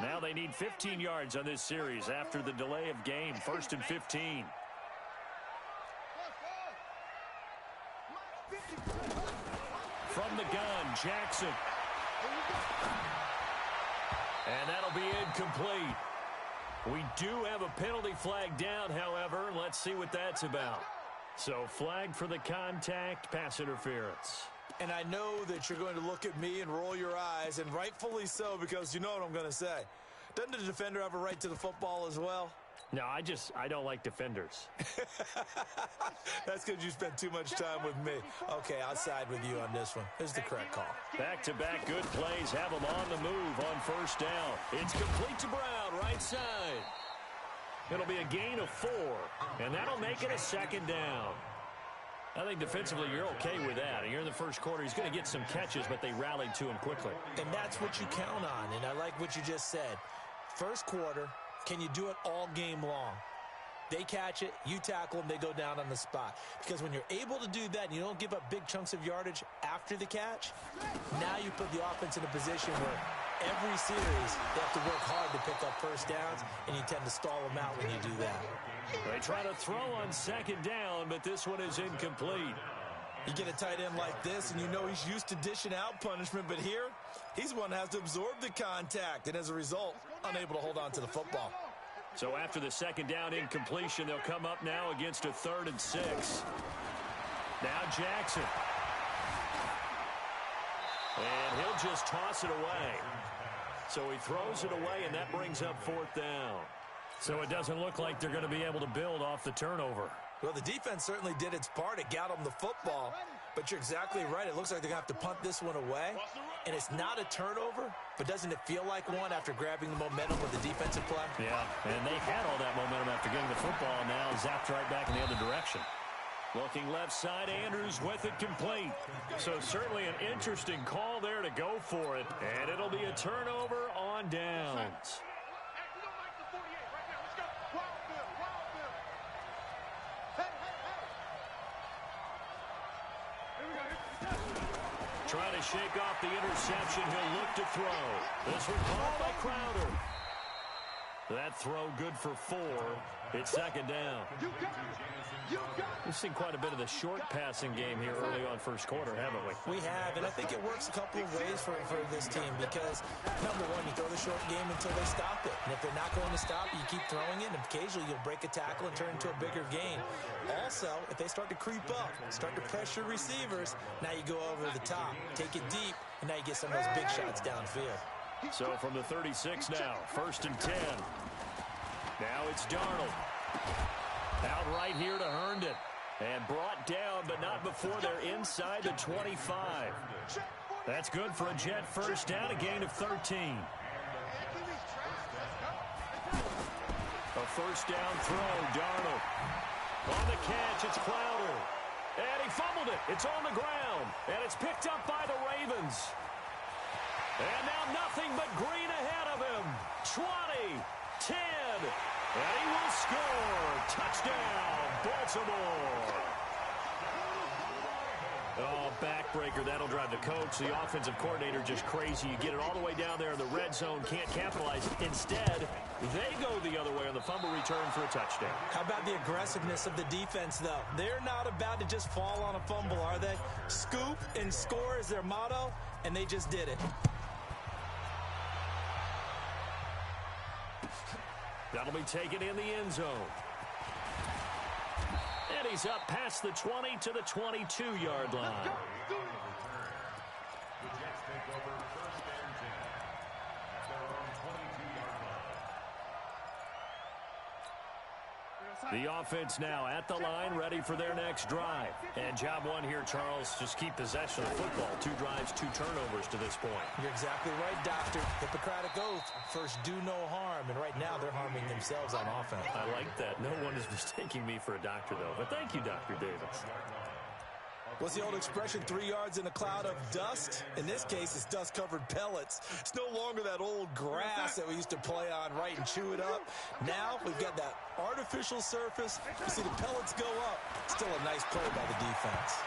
Now they need 15 yards on this series after the delay of game. 1st and 15. From the gun, Jackson. And that'll be incomplete. We do have a penalty flag down, however. Let's see what that's about. So flag for the contact, pass interference. And I know that you're going to look at me and roll your eyes, and rightfully so, because you know what I'm going to say. Doesn't the defender have a right to the football as well? No, I don't like defenders. That's because you spent too much time with me. Okay, I'll side with you on this one. Here's the correct call. Back-to-back good plays have them on the move on 1st down. It's complete to Brown, right side. It'll be a gain of 4, and that'll make it a 2nd down. I think defensively you're okay with that. You're in the first quarter. He's going to get some catches, but they rallied to him quickly. And that's what you count on, and I like what you just said. First quarter, can you do it all game long? They catch it, you tackle them, they go down on the spot. Because when you're able to do that and you don't give up big chunks of yardage after the catch, now you put the offense in a position where every series they have to work hard to pick up first downs, and you tend to stall them out when you do that. They try to throw on 2nd down, but this one is incomplete. You get a tight end like this, and you know he's used to dishing out punishment, but here, he's one that has to absorb the contact, and as a result, unable to hold on to the football. So after the 2nd down incompletion, they'll come up now against a 3rd and 6. Now Jackson. And he'll just toss it away. So he throws it away, and that brings up 4th down. So it doesn't look like they're going to be able to build off the turnover. Well, the defense certainly did its part. It got them the football. But you're exactly right. It looks like they're going to have to punt this one away. And it's not a turnover, but doesn't it feel like one after grabbing the momentum with the defensive play? Yeah, and they had all that momentum after getting the football, and now zapped right back in the other direction. Looking left side, Andrews with it complete. So certainly an interesting call there to go for it. And it'll be a turnover on downs. Trying to shake off the interception. He'll look to throw. This one caught by Crowder. That throw good for 4. It's 2nd down. We've seen quite a bit of the short passing game here early on first quarter, haven't we? We have, and I think it works a couple of ways for this team because, number one, you throw the short game until they stop it. And if they're not going to stop it, you keep throwing it, and occasionally you'll break a tackle and turn into a bigger gain. Also, if they start to creep up, start to pressure receivers, now you go over the top, take it deep, and now you get some of those big shots downfield. So from the 36 now, 1st and 10. Now it's Darnold. Out right here to Herndon. And brought down, but not before they're inside the 25. That's good for a Jet 1st down, a gain of 13. A 1st down throw, Darnold. On the catch, it's Crowder. And he fumbled it. It's on the ground. And it's picked up by the Ravens. And now nothing but green ahead of him. 20, 10, and he will score. Touchdown, Baltimore. Oh, backbreaker. That'll drive the coach, the offensive coordinator, just crazy. You get it all the way down there in the red zone, can't capitalize. Instead, they go the other way on the fumble return for a touchdown. How about the aggressiveness of the defense, though? They're not about to just fall on a fumble, are they? Scoop and score is their motto, and they just did it. That'll be taken in the end zone. And he's up past the 20 to the 22-yard line. The Jets take over 1st and 10 at their own 22-yard line. The offense now at the line, ready for their next drive. And job one here, Charles, just keep possession of the football. 2 drives, 2 turnovers to this point. You're exactly right, Doctor. Hippocratic oath. First, do no harm. And right now, they're harming themselves on offense. I like that. No one is mistaking me for a doctor, though. But thank you, Dr. Davis. What's the old expression, 3 yards in a cloud of dust? In this case, it's dust-covered pellets. It's no longer that old grass that we used to play on, right, and chew it up. Now we've got that artificial surface. You see the pellets go up. Still a nice play by the defense.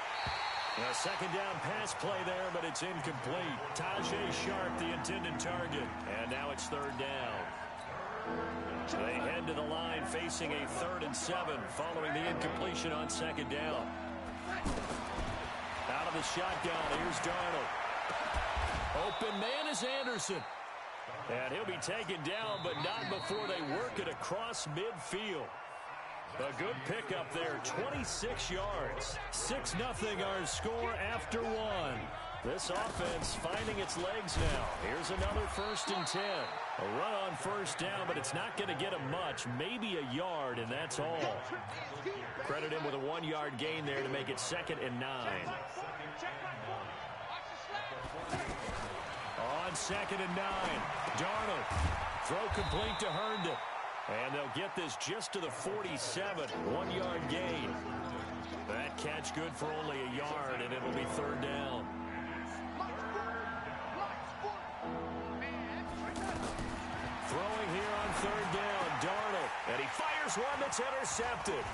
A second down pass play there, but it's incomplete. Tajay Sharp, the intended target. And now it's third down. They head to the line facing a 3rd and 7 following the incompletion on second down. Out of the shotgun, here's Darnold. Open man is Anderson. And he'll be taken down, but not before they work it across midfield. A good pickup there, 26 yards. 6-0 our score after 1. This offense finding its legs now. Here's another 1st and 10. A run on first down, but it's not going to get him much. Maybe a yard, and that's all. Credit him with a 1-yard gain there to make it 2nd and 9. On 2nd and 9, Darnold. Throw complete to Herndon. And they'll get this just to the 47. 1-yard gain. That catch good for only a yard, and it'll be 3rd down. Throwing here on 3rd down, Darnold. And he fires one that's intercepted.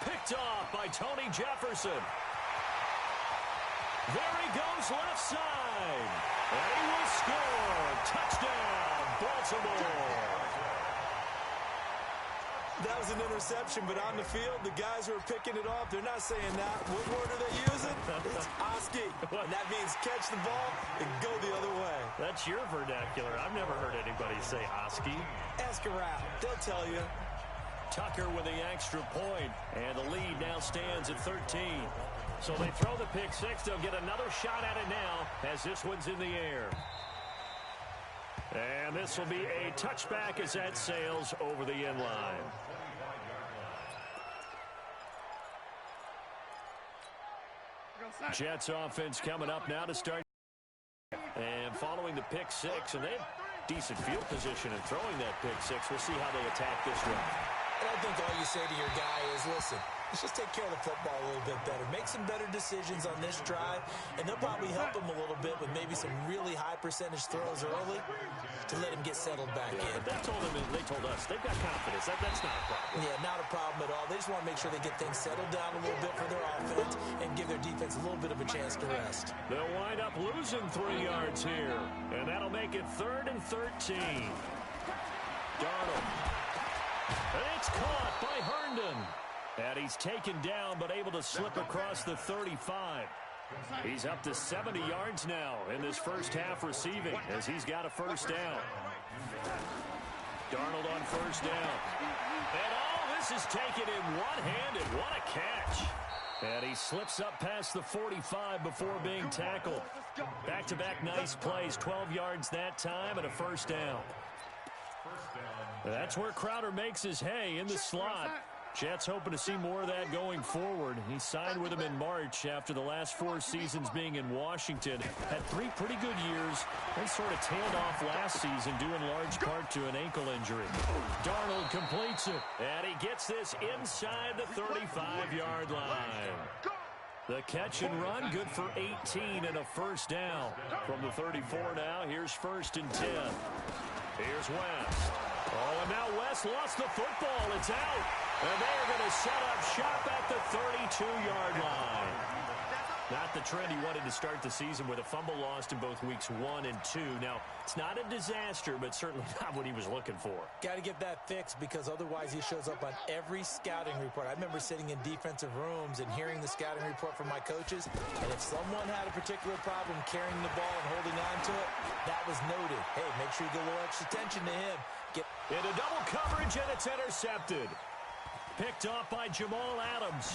Picked off by Tony Jefferson. There he goes left side. And he will score. Touchdown, Baltimore. That was an interception, but on the field, the guys who are picking it off, they're not saying that. What word are they using? It's Oski. And that means catch the ball and go the other way. That's your vernacular. I've never heard anybody say Oski. Ask around. They'll tell you. Tucker with the extra point, and the lead now stands at 13. So they throw the pick six. They'll get another shot at it now as this one's in the air. And this will be a touchback as that sails over the end line. Jets offense coming up now to start. And following the pick six, and they have decent field position in throwing that pick six. We'll see how they attack this one. And I think all you say to your guy is, listen, let's just take care of the football a little bit better. Make some better decisions on this drive, and they'll probably help him a little bit with maybe some really high percentage throws early to let him get settled back in. They told us they've got confidence. That's not a problem. Yeah, not a problem at all. They just want to make sure they get things settled down a little bit for their offense and give their defense a little bit of a chance to rest. They'll wind up losing 3 yards here, and that'll make it 3rd and 13. Darnold. And it's caught by Herndon. And he's taken down, but able to slip across the 35. He's up to 70 yards now in this first half receiving as he's got a first down. Darnold on first down. And all this is taken in one-handed. What a catch. And he slips up past the 45 before being tackled. Back-to-back nice plays. 12 yards that time and a first down. That's where Crowder makes his hay in the slot. Jets hoping to see more of that going forward. He signed with him in March after the last 4 seasons being in Washington. Had 3 pretty good years. They sort of tailed off last season due in large part to an ankle injury. Darnold completes it. And he gets this inside the 35-yard line. The catch and run, good for 18 and a first down. From the 34 now, here's 1st and 10. Here's West. Oh, and now West lost the football. It's out. And they're going to set up shop at the 32-yard line. Not the trend he wanted to start the season with a fumble lost in both weeks 1 and 2. Now, it's not a disaster, but certainly not what he was looking for. Got to get that fixed because otherwise he shows up on every scouting report. I remember sitting in defensive rooms and hearing the scouting report from my coaches, and if someone had a particular problem carrying the ball and holding on to it, that was noted. Hey, make sure you get a little extra attention to him. Into double coverage, and it's intercepted. Picked off by Jamal Adams.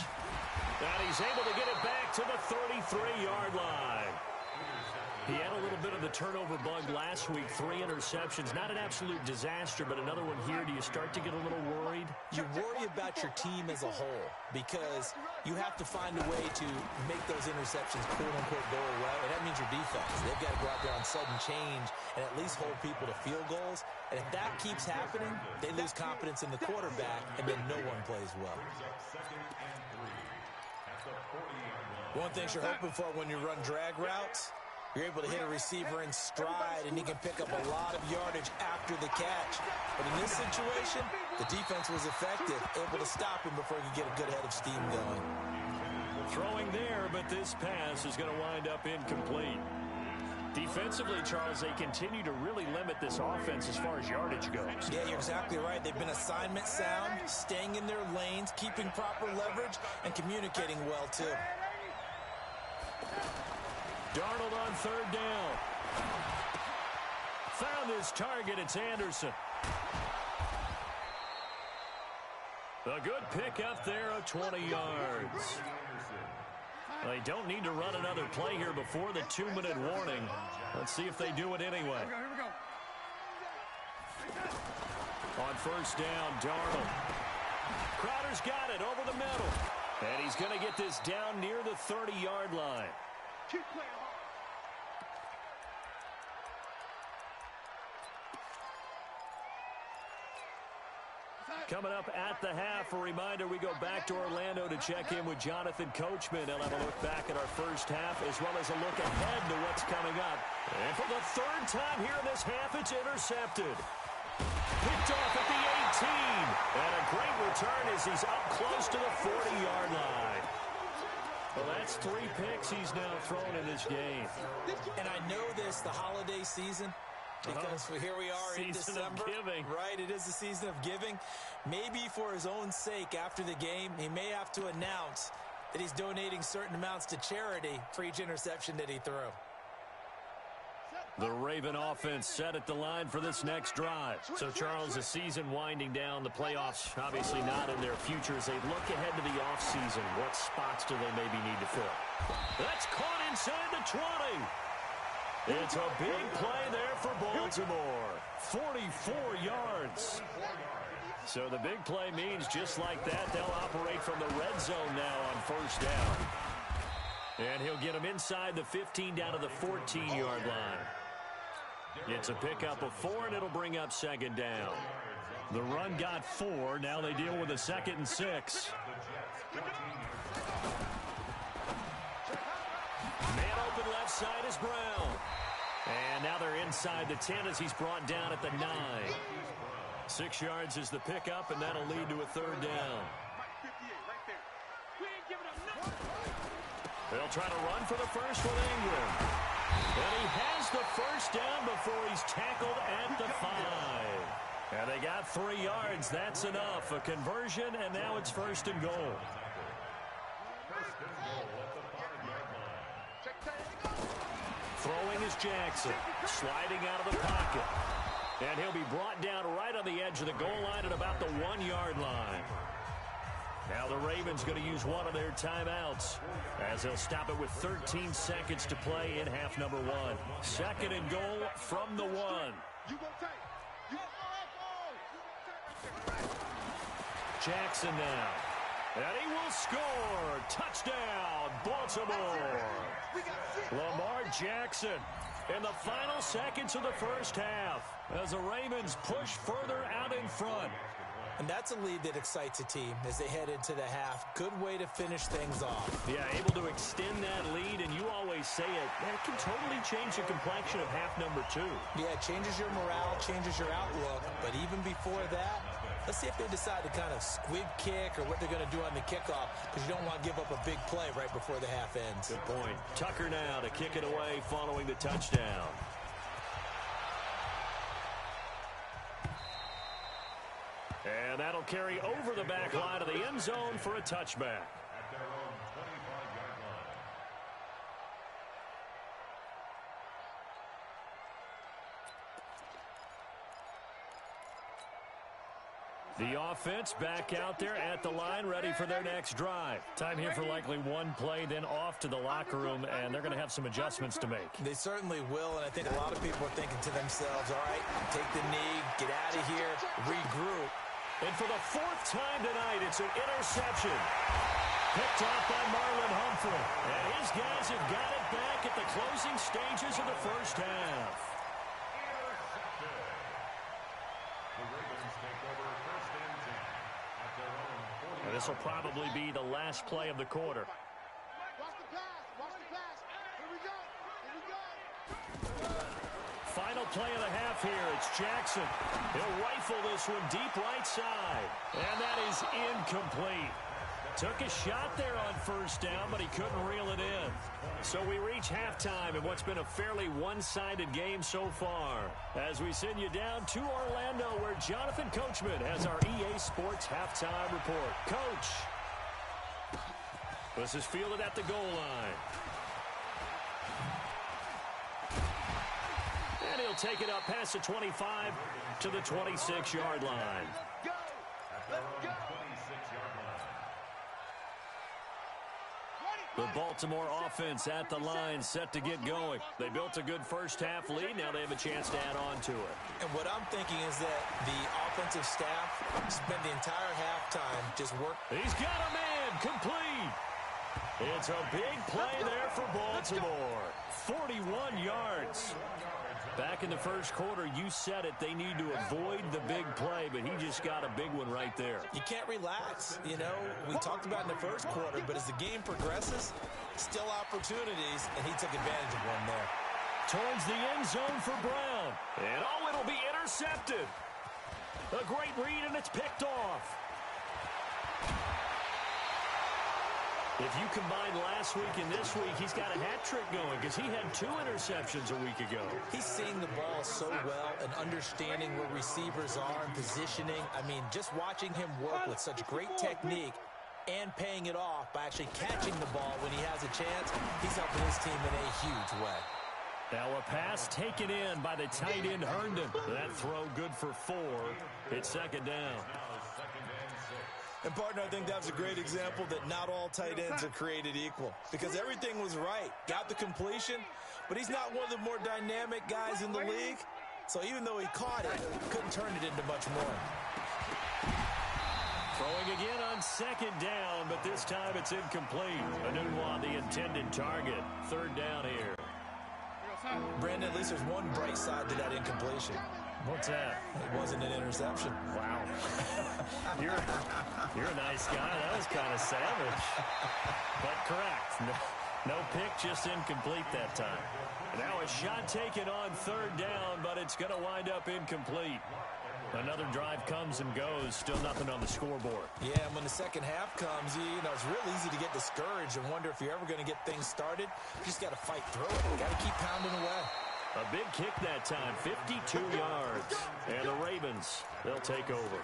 And he's able to get it back to the 33-yard line. He had a little bit of the turnover bug last week. 3 interceptions. Not an absolute disaster, but another one here. Do you start to get a little worried? You worry about your team as a whole because you have to find a way to make those interceptions, quote-unquote, go away. And that means your defense. They've got to go out there on sudden change and at least hold people to field goals. And if that keeps happening, they lose confidence in the quarterback, and then no one plays well. One thing you're hoping for when you run drag routes, you're able to hit a receiver in stride, and he can pick up a lot of yardage after the catch. But in this situation, the defense was effective, able to stop him before he could get a good head of steam going. Throwing there, but this pass is going to wind up incomplete. Defensively, Charles, they continue to really limit this offense as far as yardage goes. Yeah, you're exactly right. They've been assignment sound, staying in their lanes, keeping proper leverage, and communicating well, too. Darnold on third down. Found his target. It's Anderson. A good pick up there of 20 yards. They don't need to run another play here before the 2-minute warning. Let's see if they do it anyway. On first down, Darnold. Crowder's got it over the middle. And he's going to get this down near the 30-yard line. Keep playing. Coming up at the half, a reminder, we go back to Orlando to check in with Jonathan Coachman. He'll have a look back at our first half as well as a look ahead to what's coming up. And for the third time here in this half, it's intercepted. Picked off at the 18. And a great return as he's up close to the 40-yard line. Well, that's 3 picks he's now thrown in this game. And I know this, the holiday season, because here we are in December. Season of giving. Right, it is the season of giving. Maybe for his own sake after the game, he may have to announce that he's donating certain amounts to charity for each interception that he threw. The Raven offense set at the line for this next drive. So, Charles, the season winding down, the playoffs obviously not in their future. As they look ahead to the offseason, what spots do they maybe need to fill? That's caught inside the 20. It's a big play there for Baltimore. 44 yards. So the big play means just like that, they'll operate from the red zone now on first down. And he'll get him inside the 15 down to the 14-yard line. It's a pickup of 4, and it'll bring up second down. The run got 4. Now they deal with a 2nd and 6. Man open left side is Brown. And now they're inside the 10 as he's brought down at the 9. 6 yards is the pickup, and that'll lead to a third down. They'll try to run for the first with Ingram. And he has the first down before he's tackled at the 5. And they got 3 yards. That's enough. A conversion, and now it's first and goal. Throwing is Jackson. Sliding out of the pocket. And he'll be brought down right on the edge of the goal line at about the 1-yard line. Now the Ravens going to use one of their timeouts as they'll stop it with 13 seconds to play in half number 1. 2nd and goal from the 1. Jackson now. And he will score. Touchdown, Baltimore. Lamar Jackson in the final seconds of the first half as the Ravens push further out in front. And that's a lead that excites a team as they head into the half. Good way to finish things off. Yeah, able to extend that lead, and you always say it, that can totally change the complexion of half number 2. Yeah, it changes your morale, changes your outlook. But even before that, let's see if they decide to kind of squib kick or what they're going to do on the kickoff, because you don't want to give up a big play right before the half ends. Good point. Tucker now to kick it away following the touchdown. And that'll carry over the back line of the end zone for a touchback. At their own 25-yard line. The offense back out there at the line, ready for their next drive. Time here for likely one play, then off to the locker room, and they're going to have some adjustments to make. They certainly will, and I think a lot of people are thinking to themselves, all right, take the knee, get out of here, regroup. And for the 4th time tonight, it's an interception. Picked off by Marlon Humphrey. And his guys have got it back at the closing stages of the first half. The Ravens take over 1st and 10 at their own 40. And this will probably be the last play of the quarter. Watch the pass. Watch the pass. Here we go. Here we go. Final play of the half here. It's Jackson. He'll rifle this one deep right side. And that is incomplete. Took a shot there on first down, but he couldn't reel it in. So we reach halftime in what's been a fairly one-sided game so far. As we send you down to Orlando, where Jonathan Coachman has our EA Sports halftime report. Coach. This is fielded at the goal line. And he'll take it up past the 25 to the 26-yard line. The Baltimore offense at the line, set to get going. They built a good first-half lead. Now they have a chance to add on to it. And what I'm thinking is that the offensive staff spent the entire halftime just working. He's got a man complete. It's a big play there for Baltimore. 41 yards. Back in the first quarter, you said it. They need to avoid the big play, but he just got a big one right there. You can't relax. You know, we talked about in the first quarter, but as the game progresses, still opportunities, and he took advantage of one there. Towards the end zone for Brown. And, oh, it'll be intercepted. A great read, and it's picked off. If you combine last week and this week, he's got a hat trick going because he had 2 interceptions a week ago. He's seeing the ball so well and understanding where receivers are and positioning. I mean, just watching him work with such great technique and paying it off by actually catching the ball when he has a chance, he's helping his team in a huge way. Now a pass taken in by the tight end Herndon. That throw good for 4. It's second down. And, partner, I think that was a great example that not all tight ends are created equal because everything was right. Got the completion, but he's not one of the more dynamic guys in the league. So even though he caught it, couldn't turn it into much more. Throwing again on second down, but this time it's incomplete. Anu on the intended target. Third down here. Brandon, at least there's one bright side to that incompletion. What's that? It wasn't an interception. Wow. You're a nice guy. That was kind of savage. But correct. No pick, just incomplete that time. Now a shot taken on third down, but it's going to wind up incomplete. Another drive comes and goes. Still nothing on the scoreboard. Yeah, and when the second half comes, you know, it's real easy to get discouraged and wonder if you're ever going to get things started. You just got to fight through it. Got to keep pounding away. A big kick that time, 52 yards. And the Ravens, they'll take over.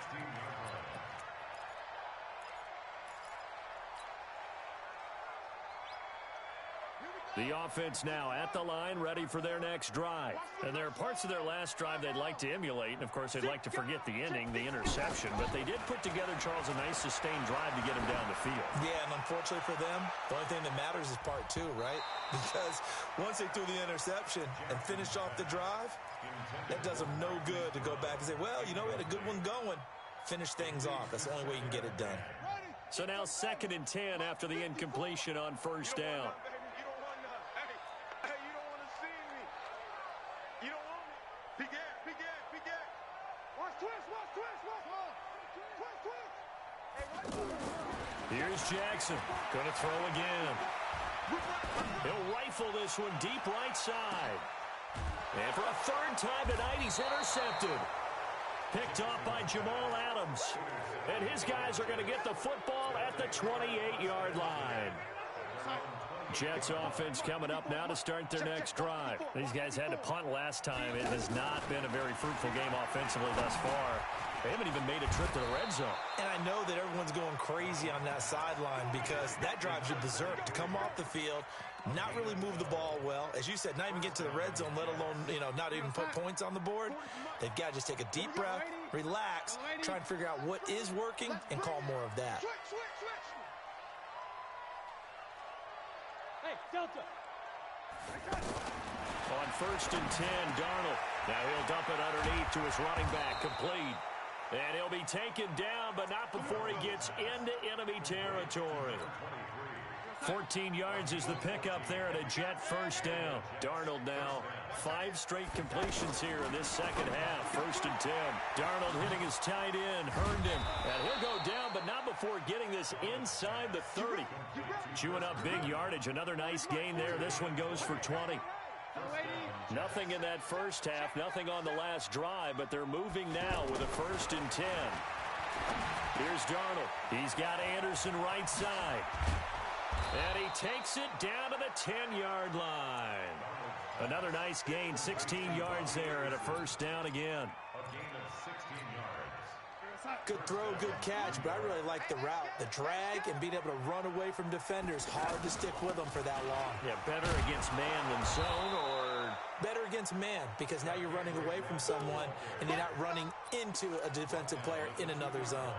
The offense now at the line, ready for their next drive. And there are parts of their last drive they'd like to emulate. And, of course, they'd like to forget the ending, the interception. But they did put together, Charles, a nice sustained drive to get him down the field. Yeah, and unfortunately for them, the only thing that matters is part 2, right? Because once they threw the interception and finished off the drive, that does them no good to go back and say, well, you know, we had a good one going. Finish things off. That's the only way you can get it done. So now 2nd and 10 after the incompletion on first down. Here's Jackson. Going to throw again. He'll rifle this one deep right side. And for a third time tonight, he's intercepted. Picked off by Jamal Adams. And his guys are going to get the football at the 28-yard line. Jets offense coming up now to start their next drive. These guys had to punt last time. It has not been a very fruitful game offensively thus far. They haven't even made a trip to the red zone. And I know that everyone's going crazy on that sideline because that drives you berserk to come off the field, not really move the ball well. As you said, not even get to the red zone, let alone, you know, not even put points on the board. They've got to just take a deep breath, relax, try and figure out what is working and call more of that. Hey, Delta. On 1st and 10, Darnold. Now he'll dump it underneath to his running back, complete. And he'll be taken down, but not before he gets into enemy territory. 14 yards is the pickup there at a Jet first down. Darnold now 5 straight completions here in this second half. 1st and 10. Darnold hitting his tight end, Herndon. And he'll go down, but not before getting this inside the 30. Chewing up big yardage. Another nice gain there. This one goes for 20. Nothing in that first half, nothing on the last drive, but they're moving now with a 1st and 10. Here's Darnold. He's got Anderson right side. And he takes it down to the 10-yard line. Another nice gain, 16 yards there, and a first down again. A gain of 16 yards. Good throw, good catch, but I really like the route. The drag and being able to run away from defenders, hard to stick with them for that long. Yeah, better against man than zone, or better against man, because now you're running away from someone and you're not running into a defensive player in another zone.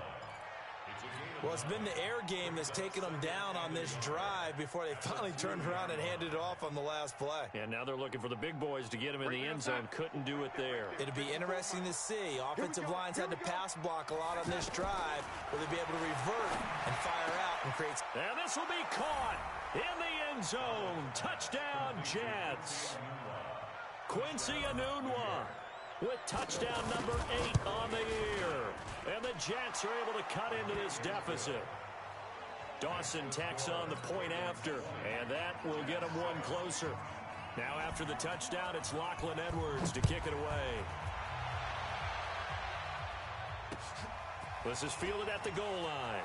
Well, it's been the air game that's taken them down on this drive before they finally turned around and handed it off on the last play. And now they're looking for the big boys to get him in the end zone. Couldn't do it there. It'd be interesting to see. Offensive lines had to pass block a lot on this drive. Will they be able to revert and fire out and create... And this will be caught in the end zone. Touchdown, Jets. Quincy Enunwa with touchdown number 8 on the year. And the Jets are able to cut into this deficit. Dawson tacks on the point after, and that will get them one closer. Now after the touchdown, it's Lachlan Edwards to kick it away. This is fielded at the goal line.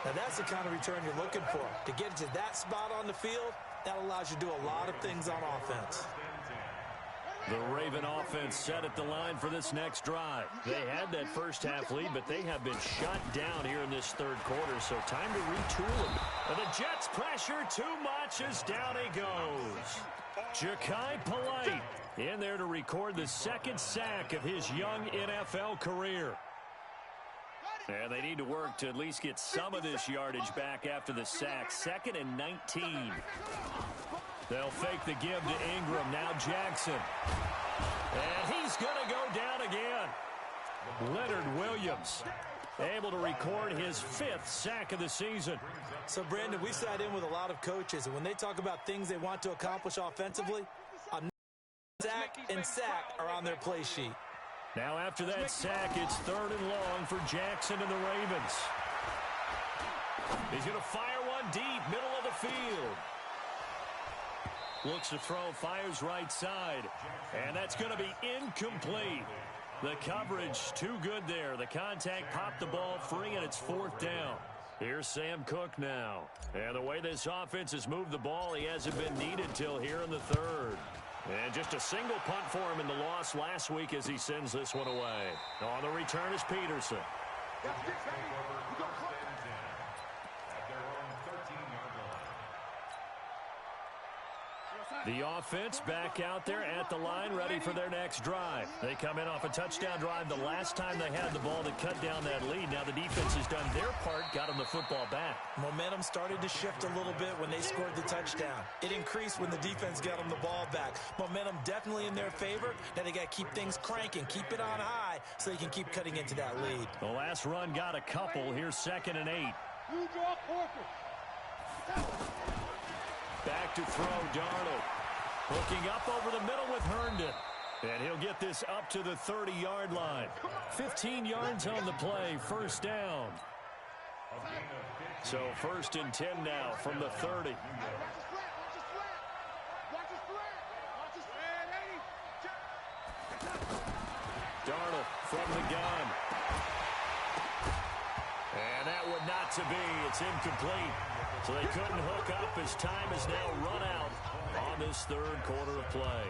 Now that's the kind of return you're looking for. To get to that spot on the field, that allows you to do a lot of things on offense. The Raven offense set at the line for this next drive. They had that first half lead, but they have been shut down here in this third quarter, so time to retool them. And the Jets pressure too much as down he goes. Ja'Kai Polite in there to record the second sack of his young NFL career. And they need to work to at least get some of this yardage back after the sack. 2nd and 19. They'll fake the give to Ingram. Now Jackson. And he's going to go down again. Leonard Williams able to record his 5th sack of the season. So, Brandon, we sat in with a lot of coaches, and when they talk about things they want to accomplish offensively, sack and sack are on their play sheet. Now after that sack, it's 3rd and long for Jackson and the Ravens. He's going to fire one deep, middle of the field. Looks to throw, fires right side. And that's going to be incomplete. The coverage too good there. The contact popped the ball free, and it's 4th down. Here's Sam Cook now. And the way this offense has moved the ball, he hasn't been needed till here in the 3rd. And just a single punt for him in the loss last week as he sends this one away. On the return is Peterson. The offense back out there at the line, ready for their next drive. They come in off a touchdown drive the last time they had the ball to cut down that lead. Now the defense has done their part, got them the football back. Momentum started to shift a little bit when they scored the touchdown. It increased when the defense got them the ball back. Momentum definitely in their favor. Now they got to keep things cranking, keep it on high so they can keep cutting into that lead. The last run got a couple. Here's 2nd and 8. Back to throw, Darnold. Hooking up over the middle with Herndon. And he'll get this up to the 30-yard line. 15 yards on the play, first down. So 1st and 10 now from the 30. Darnold from the gun. And that would not to be. It's incomplete. So they couldn't hook up as time is now run out on this 3rd quarter of play.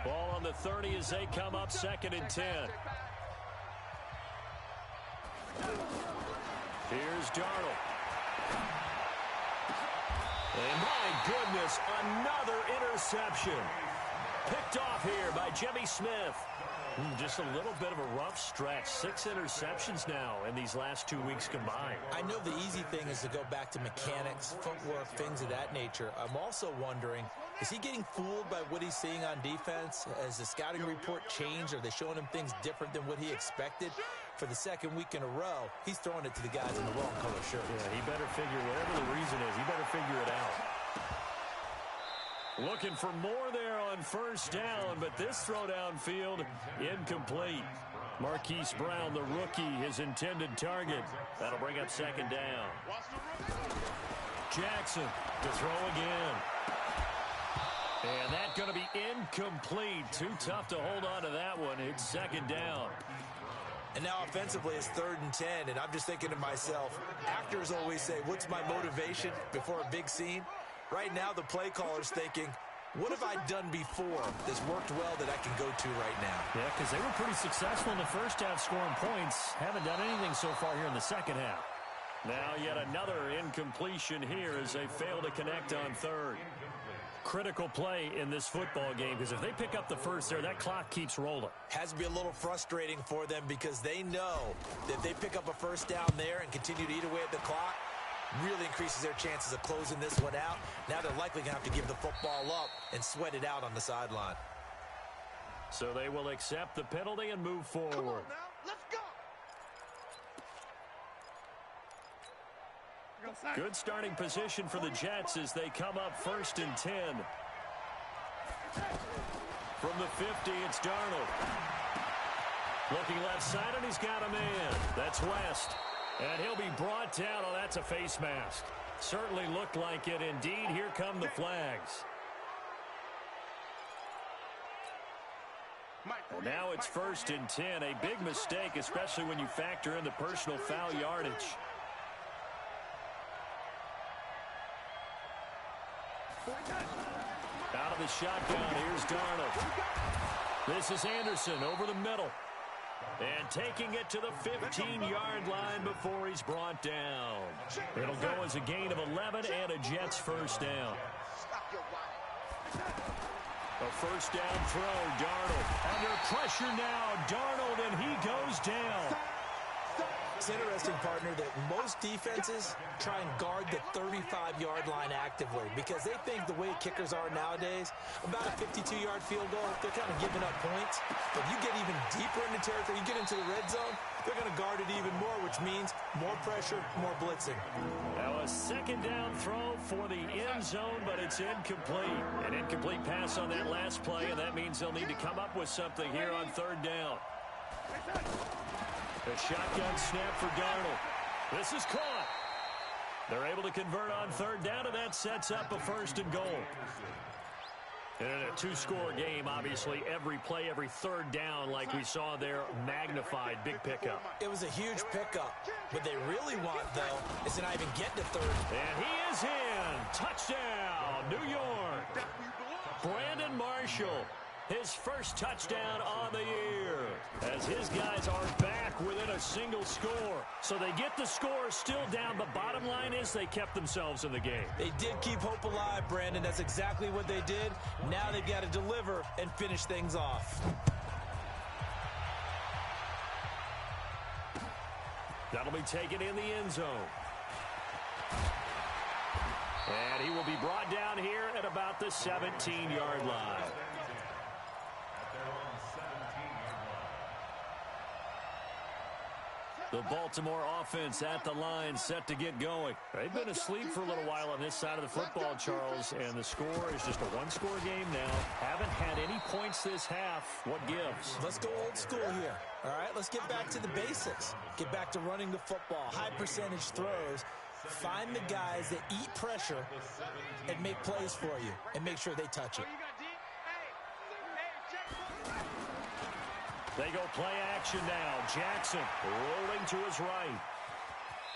Ball on the 30 as they come up 2nd and 10. Here's Darnold. And my goodness, another interception. Picked off here by Jimmy Smith. Just a little bit of a rough stretch. 6 interceptions now in these last 2 weeks combined. I know the easy thing is to go back to mechanics, footwork, things of that nature. I'm also wondering, is he getting fooled by what he's seeing on defense? Has the scouting report changed? Are they showing him things different than what he expected? For the 2nd week in a row, he's throwing it to the guys in the wrong color shirt. Yeah, he better figure, whatever the reason is, he better figure it out. Looking for more there on 1st down, but this throw downfield incomplete. Marquise Brown, the rookie, his intended target. That'll bring up second down. Jackson to throw again. And that's going to be incomplete. Too tough to hold on to that one. It's second down. And now offensively it's 3rd and 10, and I'm just thinking to myself, actors always say, what's my motivation before a big scene? Right now the play caller's thinking, what have I done before that's worked well that I can go to right now? Yeah, because they were pretty successful in the first half scoring points. Haven't done anything so far here in the second half. Now yet another incompletion here as they fail to connect on 3rd. Critical play in this football game because if they pick up the first there, that clock keeps rolling. Has to be a little frustrating for them because they know that if they pick up a first down there and continue to eat away at the clock, really increases their chances of closing this one out. Now they're likely going to have to give the football up and sweat it out on the sideline. So they will accept the penalty and move forward. Come on now, let's go. Good starting position for the Jets as they come up 1st and 10. From the 50, it's Darnold. Looking left side, and he's got a man. That's West. And he'll be brought down. Oh, that's a face mask. Certainly looked like it. Indeed, here come the flags. And now it's 1st and 10. A big mistake, especially when you factor in the personal foul yardage. Out of the shotgun, here's Darnold. This is Anderson over the middle. And taking it to the 15-yard line before he's brought down. It'll go as a gain of 11 and a Jets first down. A first down throw, Darnold. Under pressure now, Darnold, and he goes down. It's interesting, partner, that most defenses try and guard the 35-yard line actively because they think the way kickers are nowadays, about a 52-yard field goal, they're kind of giving up points. But you get even deeper into territory, you get into the red zone, they're going to guard it even more, which means more pressure, more blitzing. Now a second down throw for the end zone, but it's incomplete. An incomplete pass on that last play, and that means they'll need to come up with something here on 3rd down. A shotgun snap for Darnold. This is caught. They're able to convert on 3rd down, and that sets up a 1st and goal. And in a 2-score game, obviously, every play, every 3rd down, like we saw there, magnified, big pickup. It was a huge pickup. What they really want, though, is to not even get to 3rd. And he is in. Touchdown, New York. Brandon Marshall. His first touchdown on the year as his guys are back within a single score. So they get the score still down. The bottom line is they kept themselves in the game. They did keep hope alive, Brandon. That's exactly what they did. Now they've got to deliver and finish things off. That'll be taken in the end zone. And he will be brought down here at about the 17-yard line. The Baltimore offense at the line, set to get going. They've been asleep for a little while on this side of the football, Charles, and the score is just a 1-score game now. Haven't had any points this half. What gives? Let's go old school here. All right, let's get back to the basics. Get back to running the football, high percentage throws. Find the guys that eat pressure and make plays for you and make sure they touch it. They go play action now. Jackson rolling to his right.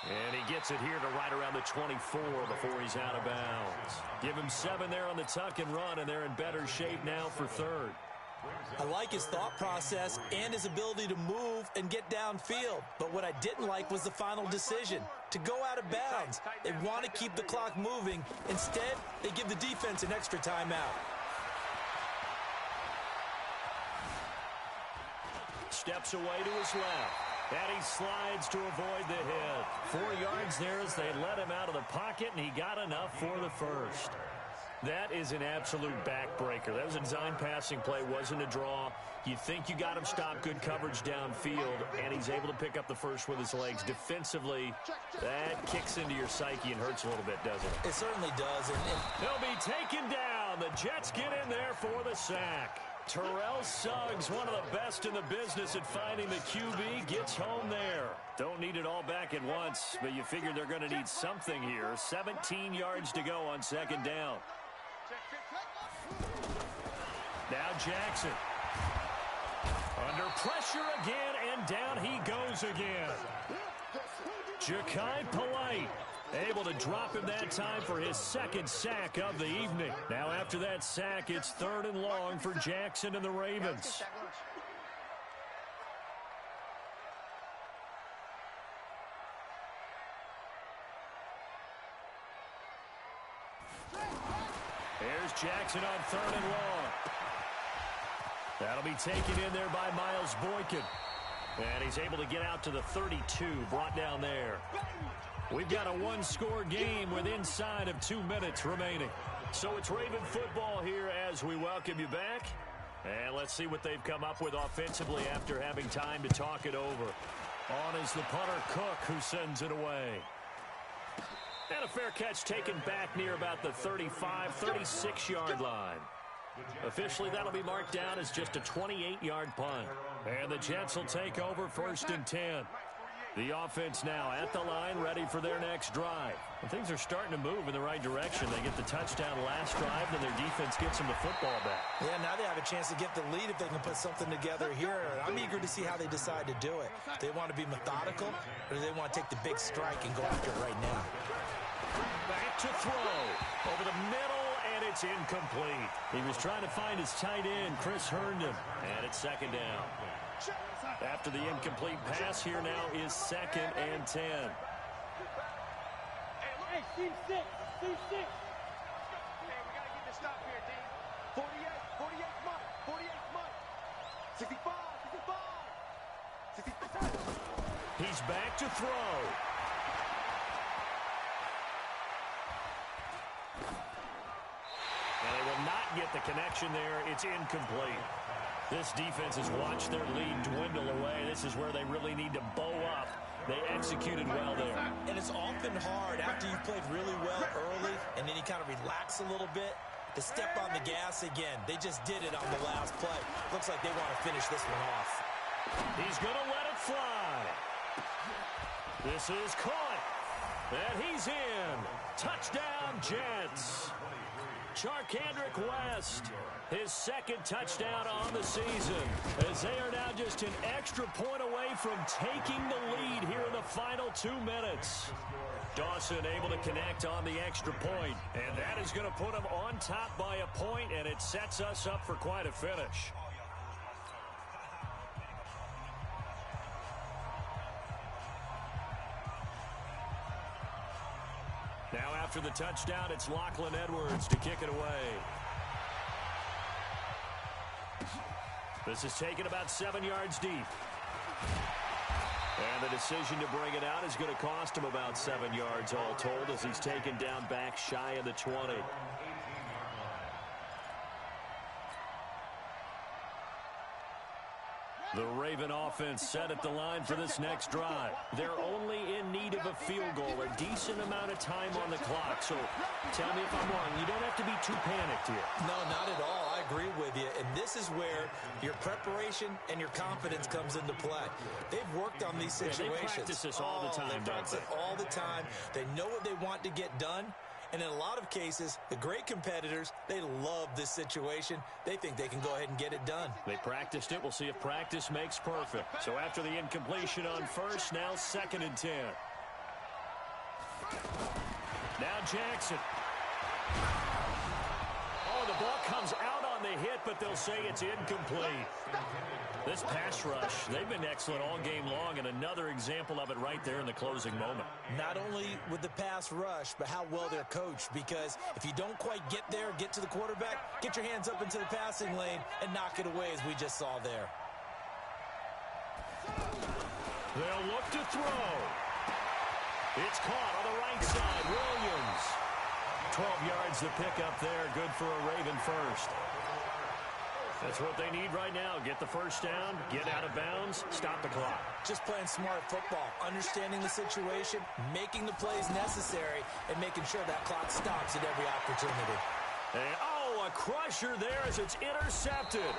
And he gets it here to right around the 24 before he's out of bounds. Give him 7 there on the tuck and run, and they're in better shape now for 3rd. I like his thought process and his ability to move and get downfield. But what I didn't like was the final decision, to go out of bounds. They want to keep the clock moving. Instead, they give the defense an extra timeout. Steps away to his left. And he slides to avoid the hit. 4 yards there as they let him out of the pocket, and he got enough for the first. That is an absolute backbreaker. That was a design passing play, wasn't a draw. You think you got him stopped, good coverage downfield, and he's able to pick up the first with his legs. Defensively, that kicks into your psyche and hurts a little bit, doesn't it? It certainly does. He'll be taken down. The Jets get in there for the sack. Terrell Suggs, one of the best in the business at finding the QB, gets home there. Don't need it all back at once, but you figure they're going to need something here. 17 yards to go on second down. Now Jackson. Under pressure again, and down he goes again. Ja'Kai Polite able to drop him that time for his second sack of the evening. Now after that sack, it's 3rd and long for Jackson and the Ravens. Here's Jackson on 3rd and long. That'll be taken in there by Miles Boykin. And he's able to get out to the 32, brought down there. We've got a one-score game with inside of 2 minutes remaining. So it's Raven football here as we welcome you back. And let's see what they've come up with offensively after having time to talk it over. On is the punter Cook, who sends it away. And a fair catch taken back near about the 35, 36-yard line. Officially, that'll be marked down as just a 28-yard punt. And the Jets will take over 1st and 10. The offense now at the line, ready for their next drive. And things are starting to move in the right direction. They get the touchdown last drive, then their defense gets them the football back. Yeah, now they have a chance to get the lead if they can put something together here. I'm eager to see how they decide to do it. They want to be methodical, or do they want to take the big strike and go after it right now? Back to throw. Over the middle, and it's incomplete. He was trying to find his tight end, Chris Herndon. And it's 2nd down. After the incomplete pass, here now is 2nd and 10. Hey, team 6. Team 6. Hey, we got to get this stop here, D. 48 month. 48 month. 65. 65. 65. He's back to throw. And they will not get the connection there. It's incomplete. This defense has watched their lead dwindle away. This is where they really need to bow up. They executed well there. And it's often hard after you've played really well early and then you kind of relax a little bit to step on the gas again. They just did it on the last play. Looks like they want to finish this one off. He's going to let it fly. This is caught. And he's in. Touchdown, Jets. Charkandrick West, his 2nd touchdown on the season, as they are now just an extra point away from taking the lead here in the final 2 minutes. Dawson able to connect on the extra point, and that is going to put them on top by a point, and it sets us up for quite a finish. Now after the touchdown, it's Lachlan Edwards to kick it away. This is taken about 7 yards deep. And the decision to bring it out is going to cost him about 7 yards all told, as he's taken down back shy of the 20. The Raven offense set at the line for this next drive. They're only in need of a field goal, a decent amount of time on the clock. So tell me if I'm wrong. You don't have to be too panicked here. No, not at all. I agree with you. And this is where your preparation and your confidence comes into play. They've worked on these situations. They practice this all the time. They practice it all the time. They know what they want to get done. And in a lot of cases, the great competitors, they love this situation. They think they can go ahead and get it done. They practiced it. We'll see if practice makes perfect. So after the incompletion on 1st, now 2nd and 10. Now Jackson. Oh, the ball comes out on the hit, but they'll say it's incomplete. This pass rush, they've been excellent all game long, and another example of it right there in the closing moment. Not only with the pass rush, but how well they're coached, because if you don't quite get there, get to the quarterback, get your hands up into the passing lane and knock it away, as we just saw there. They'll look to throw. It's caught on the right side. Williams. 12 yards to pick up there. Good for a Raven first. That's what they need right now. Get the first down, get out of bounds, stop the clock. Just playing smart football, understanding the situation, making the plays necessary, and making sure that clock stops at every opportunity. And, oh, a crusher there as it's intercepted.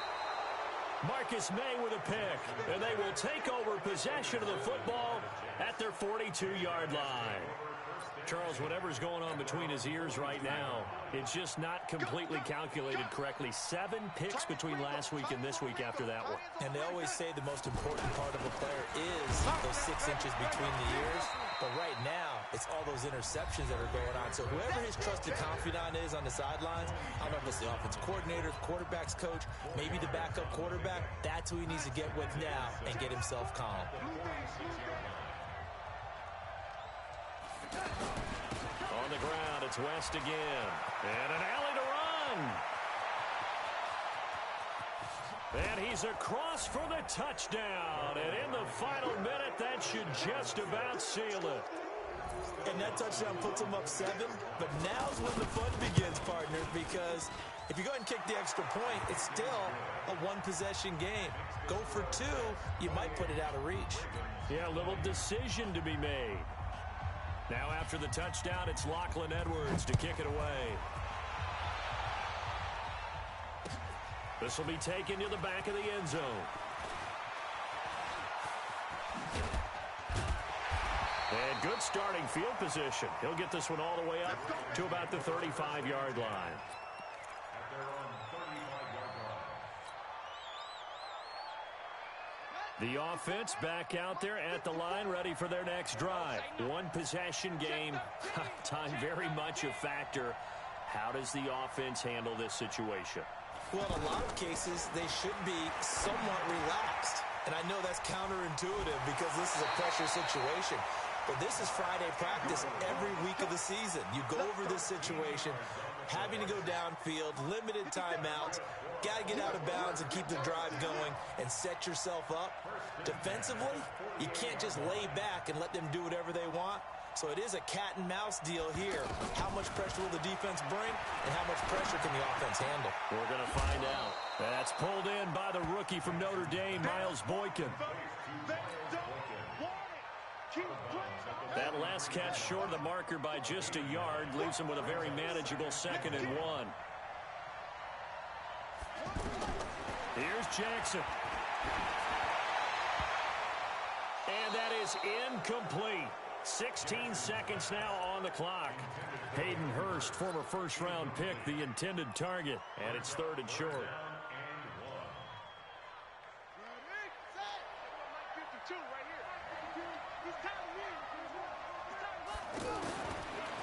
Marcus May with a pick, and they will take over possession of the football at their 42-yard line. Charles, whatever's going on between his ears right now, it's just not completely calculated correctly. 7 picks between last week and this week after that one. And they always say the most important part of a player is those 6 inches between the ears. But right now, it's all those interceptions that are going on. So whoever his trusted confidant is on the sidelines, I don't know if it's the offensive coordinator, the quarterback's coach, maybe the backup quarterback, that's who he needs to get with now and get himself calm. On the ground, it's West again. And an alley to run. And he's across for the touchdown. And in the final minute, that should just about seal it. And that touchdown puts him up 7. But now's when the fun begins, partner, because if you go ahead and kick the extra point, it's still a one-possession game. Go for 2, you might put it out of reach. Yeah, a little decision to be made. Now after the touchdown, it's Lachlan Edwards to kick it away. This will be taken to the back of the end zone. And good starting field position. He'll get this one all the way up to about the 35-yard line. The offense back out there at the line, ready for their next drive. One possession game. Time very much a factor. How does the offense handle this situation? Well, in a lot of cases, they should be somewhat relaxed. And I know that's counterintuitive because this is a pressure situation. But this is Friday practice every week of the season. You go over this situation, having to go downfield, limited timeouts, got to get out of bounds and keep the drive going and set yourself up. Defensively, you can't just lay back and let them do whatever they want. So it is a cat and mouse deal here. How much pressure will the defense bring, and how much pressure can the offense handle? We're going to find out. That's pulled in by the rookie from Notre Dame, Miles Boykin. That last catch short of the marker by just a yard leaves him with a very manageable 2nd and 1. Here's Jackson. And that is incomplete. 16 seconds now on the clock. Hayden Hurst, former first-round pick, the intended target. And it's 3rd and short.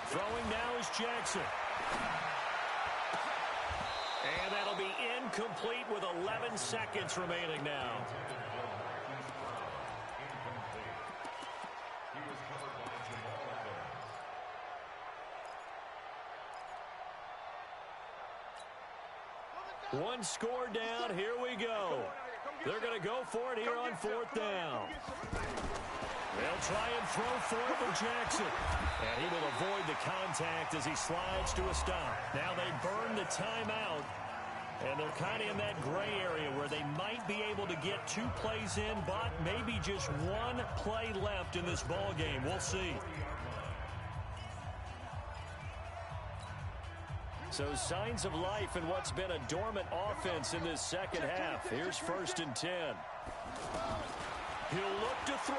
Throwing now is Jackson. And that'll be incomplete with 11 seconds remaining now. One score down. Here we go. They're going to go for it here on 4th down. They'll try and throw for it for Jackson. And he will avoid the contact as he slides to a stop. Now they burn the timeout. And they're kind of in that gray area where they might be able to get 2 plays in, but maybe just 1 play left in this ball game. We'll see. So signs of life in what's been a dormant offense in this second half. Here's 1st and 10. He'll look to throw.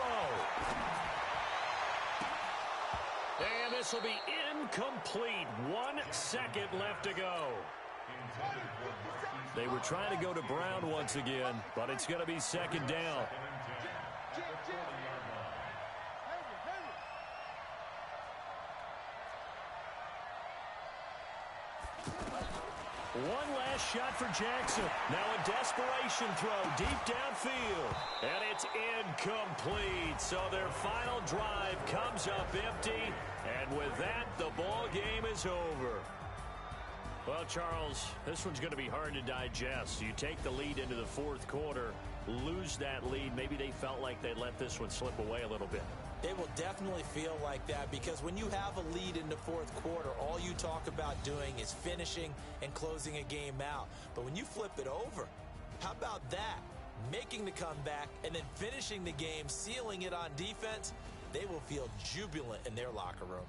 And this will be incomplete. 1 second left to go. They were trying to go to Brown once again, but it's going to be 2nd down. One last shot for Jackson. Now a desperation throw deep downfield. And it's incomplete. So their final drive comes up empty. And with that, the ball game is over. Well, Charles, this one's going to be hard to digest. You take the lead into the 4th quarter, lose that lead. Maybe they felt like they let this one slip away a little bit. It will definitely feel like that because when you have a lead in the 4th quarter, all you talk about doing is finishing and closing a game out. But when you flip it over, how about that? Making the comeback and then finishing the game, sealing it on defense, they will feel jubilant in their locker room.